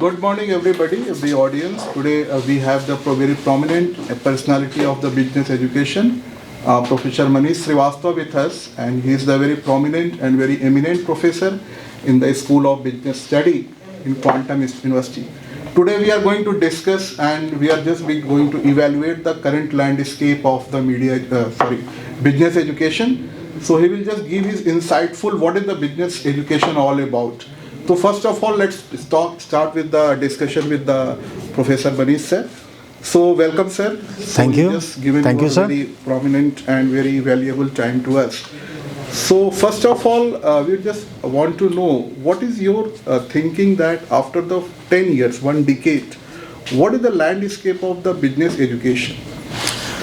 Good morning, everybody, the audience. Today we have the very prominent personality of the business education, Professor Manish Srivastava with us, and he is the very prominent and very eminent professor in the School of Business Study in Quantum University. Today we are going to discuss and we are just going to evaluate the current landscape of the business education. So he will just give his insightful what is the business education all about. So first of all, let's start with the discussion with the Professor Manish sir. So welcome sir. Thank you. Just given Thank you, sir. very prominent and very valuable time to us. So first of all, we just want to know what is your thinking that after the 10 years, 1 decade, what is the landscape of the business education?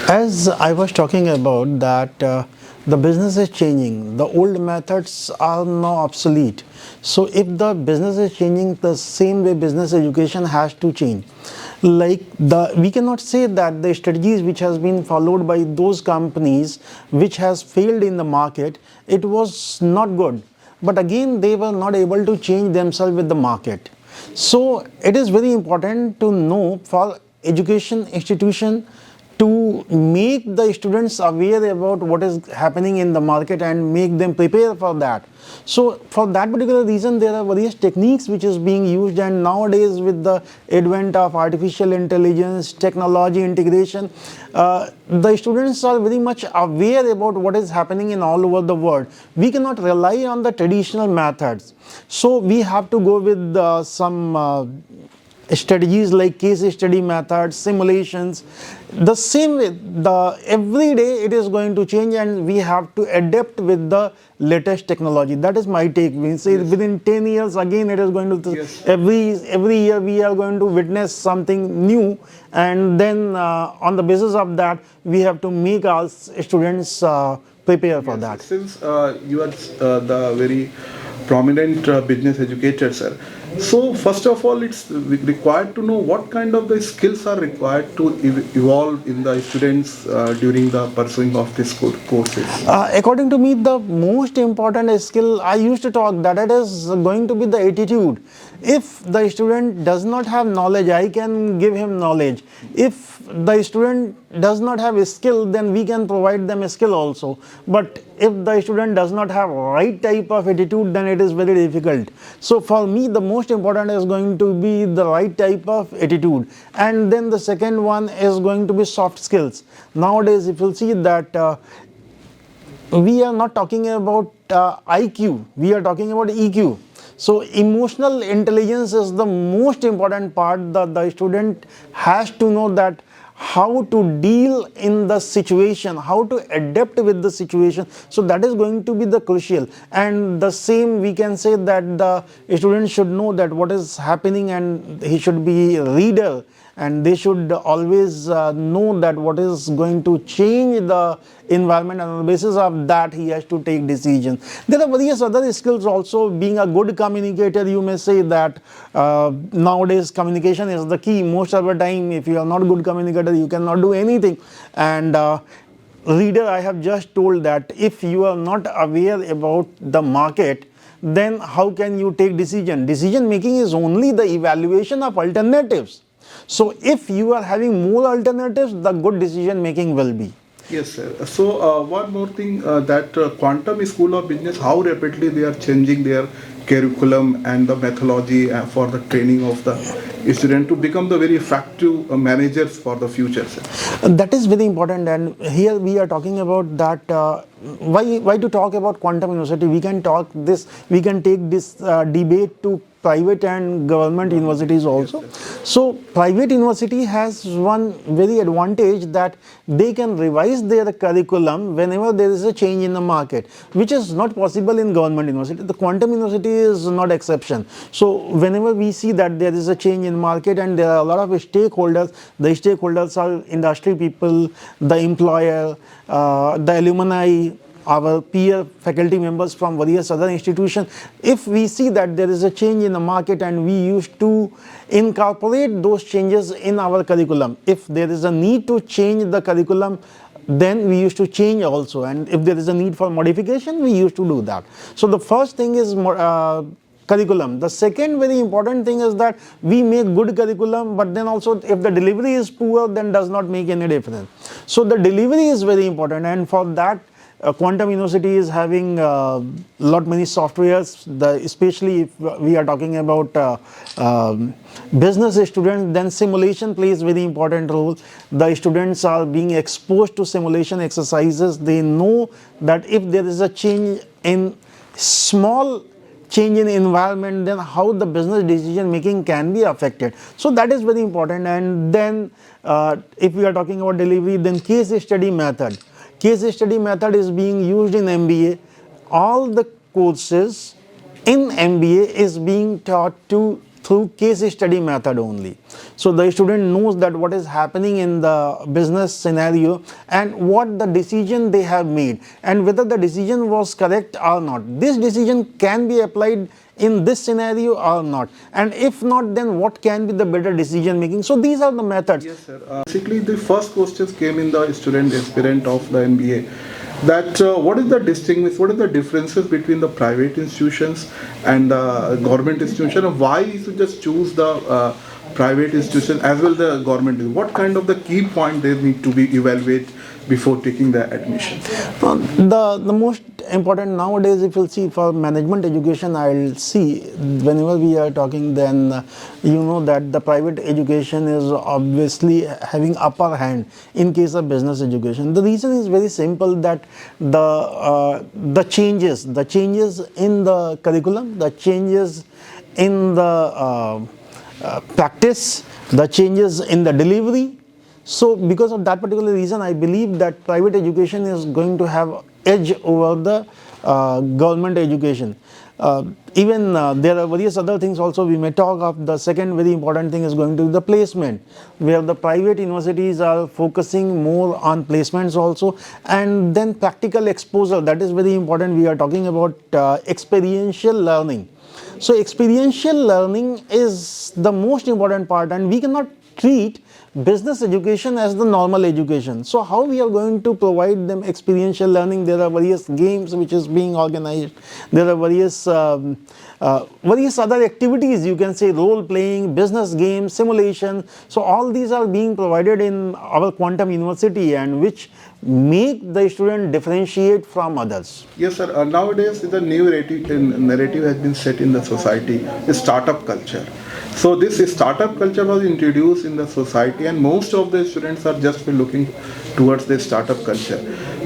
As I was talking about that the business is changing, the old methods are now obsolete. So if the business is changing, the same way business education has to change. We cannot say that the strategies which has been followed by those companies which has failed in the market, it was not good. But again, they were not able to change themselves with the market. So it is very important to know for education institution to make the students aware about what is happening in the market and make them prepare for that. So for that particular reason, there are various techniques which is being used, and nowadays with the advent of artificial intelligence, technology integration, the students are very much aware about what is happening in all over the world. We cannot rely on the traditional methods. So we have to go with some strategies like case study methods, simulations. The same way, every day it is going to change, and we have to adapt with the latest technology. That is my take. We say within 10 years again it is going to every year we are going to witness something new, and then on the basis of that we have to make our students prepare for that. Since you are the very prominent business educator, sir. So first of all, it's required to know what kind of the skills are required to evolve in the students during the pursuing of these courses. According to me, the most important skill I used to talk that it is going to be the attitude. If the student does not have knowledge, I can give him knowledge. If the student does not have a skill, then we can provide them a skill also. But if the student does not have right type of attitude, then it is very difficult. So for me, the most important is going to be the right type of attitude, and then the second one is going to be soft skills. Nowadays, if you see that we are not talking about IQ, we are talking about EQ. So emotional intelligence is the most important part that the student has to know, that how to deal in the situation, how to adapt with the situation. So that is going to be the crucial. And the same we can say that the student should know that what is happening, and he should be a reader, and they should always know that what is going to change the environment, and on the basis of that he has to take decisions. There are various other skills also. Being a good communicator, you may say that nowadays communication is the key. Most of the time, if you are not a good communicator, you cannot do anything. And reader, I have just told that if you are not aware about the market, then how can you take decision? Decision making is only the evaluation of alternatives. So if you are having more alternatives, the good decision making will be. Yes, sir. So one more thing, that Quantum School of Business, how rapidly they are changing their curriculum and the methodology for the training of the student to become the very effective managers for the future, sir. That is very important, and here we are talking about that. Why to talk about Quantum University? We can take this debate to private and government universities also. So private university has one very advantage, that they can revise their curriculum whenever there is a change in the market, which is not possible in government university. The Quantum University is not exception. So whenever we see that there is a change in market and there are a lot of stakeholders, the stakeholders are industry people, the employer, the alumni, our peer faculty members from various other institutions. If we see that there is a change in the market and we used to incorporate those changes in our curriculum, if there is a need to change the curriculum, then we used to change also, and if there is a need for modification, we used to do that. So the first thing is curriculum. The second very important thing is that we make good curriculum, but then also if the delivery is poor, then does not make any difference. So the delivery is very important, and for that Quantum University is having lot many softwares, especially if we are talking about business students, then simulation plays very important role. The students are being exposed to simulation exercises. They know that if there is a change in small change in environment, then how the business decision making can be affected. So that is very important. And then if we are talking about delivery, then case study method. Case study method is being used in MBA. All the courses in MBA is being taught through case study method only. So the student knows that what is happening in the business scenario and what the decision they have made and whether the decision was correct or not. This decision can be applied in this scenario or not, and if not, then what can be the better decision making. So these are the methods. Yes, sir. Basically, the first questions came in the student aspirant of the MBA. That what is the differences between the private institutions and the government institution, and why you should just choose the private institution as well the government? What kind of the key point they need to be evaluated before taking the admission? The most important nowadays, if you'll see for management education, I'll see whenever we are talking, then you know that the private education is obviously having upper hand in case of business education. The reason is very simple, that the changes in the curriculum, the changes in the practice, the changes in the delivery. So because of that particular reason, I believe that private education is going to have edge over the government education. Even there are various other things also we may talk of. The second very important thing is going to be the placement, where the private universities are focusing more on placements also, and then practical exposure. That is very important. We are talking about experiential learning. So experiential learning is the most important part, and we cannot treat business education as the normal education. So how we are going to provide them experiential learning? There are various games which is being organized. There are various other activities, you can say role playing, business games, simulation. So all these are being provided in our Quantum University, and which make the student differentiate from others. Yes, sir. Nowadays, the new narrative has been set in the society, the startup culture. So this startup culture was introduced in the society, and most of the students are just looking towards the startup culture.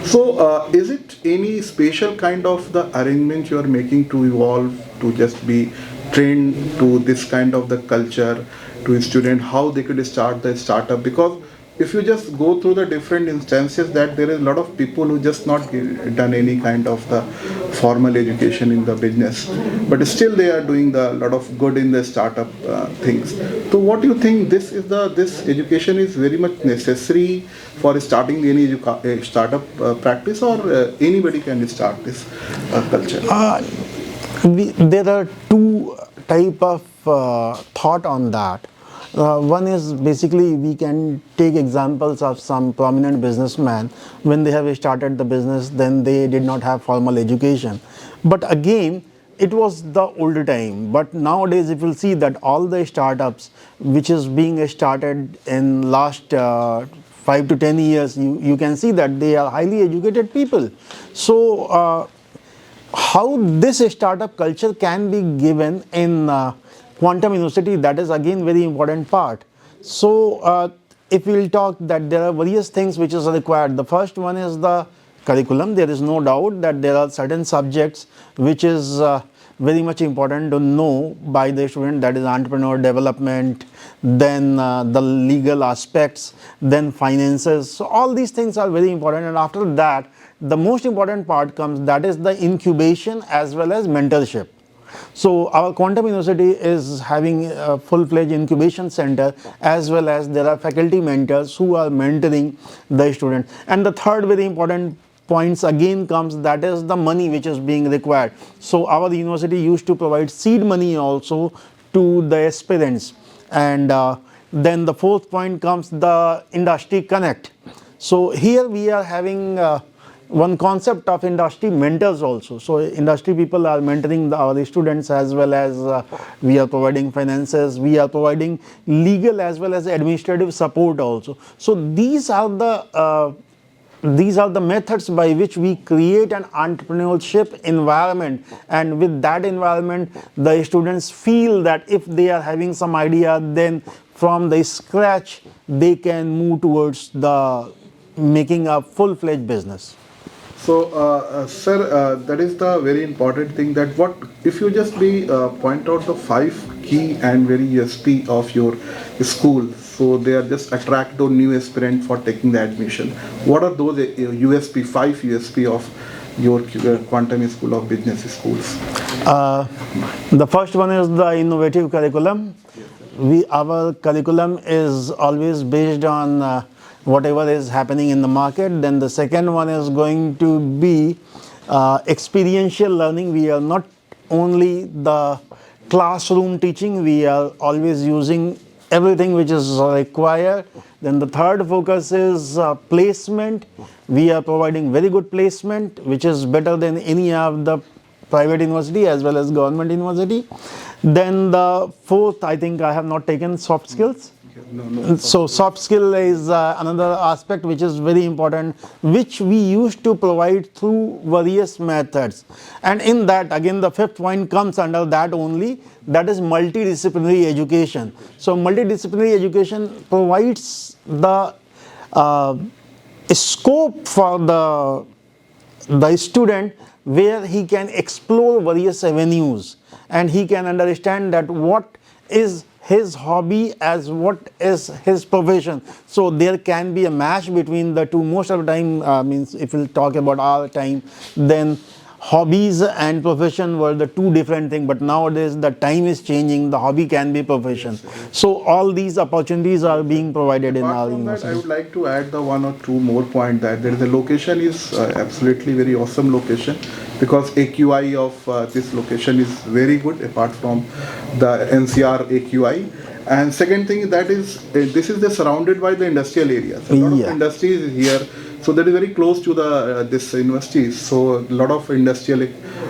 So is it any special kind of the arrangement you are making to evolve, to just be trained to this kind of the culture, to a student, how they could start the startup? Because if you just go through the different instances, that there is a lot of people who just not done any kind of the formal education in the business, but still they are doing the lot of good in the startup things. So what do you think, this education is very much necessary for starting any startup practice, or anybody can start this culture? There are two type of thought on that. One is basically we can take examples of some prominent businessmen. When they have started the business, then they did not have formal education. But again, it was the older time. But nowadays, if you'll see that all the startups which is being started in last 5 to 10 years, you can see that they are highly educated people. So how this startup culture can be given in Quantum University, that is again very important part. So if we will talk that there are various things which is required. The first one is the curriculum. There is no doubt that there are certain subjects which is very much important to know by the student, that is entrepreneur development, then the legal aspects, then finances. So all these things are very important, and after that the most important part comes, that is the incubation as well as mentorship. So our Quantum University is having a full-fledged incubation center, as well as there are faculty mentors who are mentoring the students. And the third very important points again comes, that is the money which is being required. So our university used to provide seed money also to the aspirants. And then the fourth point comes, the industry connect. So here we are having one concept of industry mentors also. So industry people are mentoring our students, as well as we are providing finances, we are providing legal as well as administrative support also. So these are the methods by which we create an entrepreneurship environment, and with that environment the students feel that if they are having some idea, then from the scratch they can move towards the making a full-fledged business. So, sir, that is the very important thing, that what if you just point out the 5 key and very USP of your school, so they are just attract the new aspirant for taking the admission. What are those USP, 5 USP of your Quantum School of Business schools? The first one is the innovative curriculum. Our curriculum is always based on whatever is happening in the market. Then the second one is going to be experiential learning. We are not only the classroom teaching, we are always using everything which is required. Then the third focus is placement. We are providing very good placement, which is better than any of the private university as well as government university. Then the fourth, I think I have not taken soft skills. So soft skill is another aspect which is very important, which we used to provide through various methods. And in that, again, the fifth point comes under that only, that is multidisciplinary education. So multidisciplinary education provides the scope for the student, where he can explore various avenues and he can understand that what is his hobby as what is his profession. So there can be a match between the two. Most of the time, means if we'll talk about our time, then hobbies and profession were the two different things, but nowadays the time is changing, the hobby can be profession. So all these opportunities are being provided in our university. I would like to add the 1 or 2 more point, that there is a location is absolutely very awesome location, because AQI of this location is very good apart from the NCR AQI. And second thing, that is this is surrounded by the industrial areas. A lot of industries here. So that is very close to the this universities. So a lot of industrial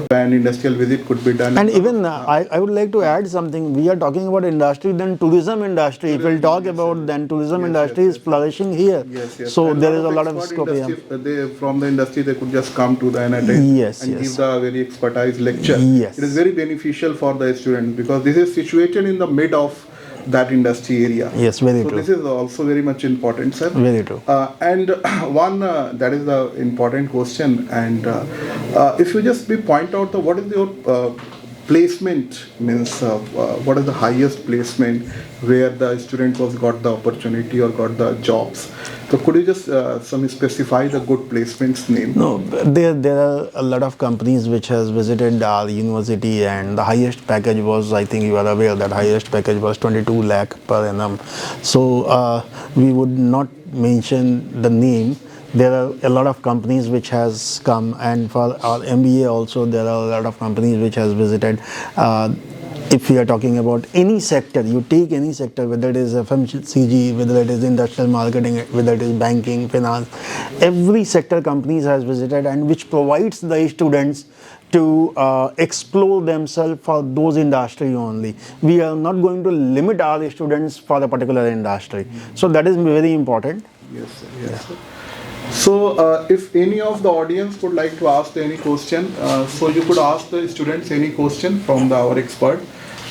visit could be done. And even I would like to add something. We are talking about industry, then tourism industry. If we'll talk about, then tourism industry is flourishing here. So and there is a lot of scope here. From the industry, they could just come to the NIT and give the very expertise lecture. It is very beneficial for the students, because this is situated in the mid of that industry area. Yes, very true. So this is also very much important, sir. Very true. And one that is the important question. And if you just point out what is your placement, means what is the highest placement where the student was got the opportunity or got the jobs. So could you just specify the good placements name? No, there are a lot of companies which has visited our university, and the highest package was, I think you are aware that highest package was 22 lakh per annum. So we would not mention the name. There are a lot of companies which has come, and for our MBA also there are a lot of companies which has visited. If we are talking about any sector, you take any sector, whether it is FMCG, whether it is industrial marketing, whether it is banking, finance, every sector companies has visited, and which provides the students to explore themselves for those industry only. We are not going to limit our students for a particular industry. So that is very important. Yes, sir. Yes, sir. So, if any of the audience would like to ask any question, so you could ask the students any question from our expert,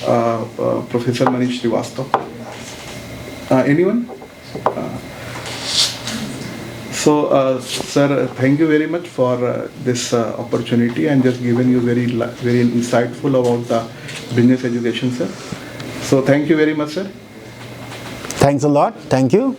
Professor Manish Srivastava. Anyone? Sir, thank you very much for this opportunity, and just given you very insightful about the business education, sir. So, thank you very much, sir. Thanks a lot. Thank you.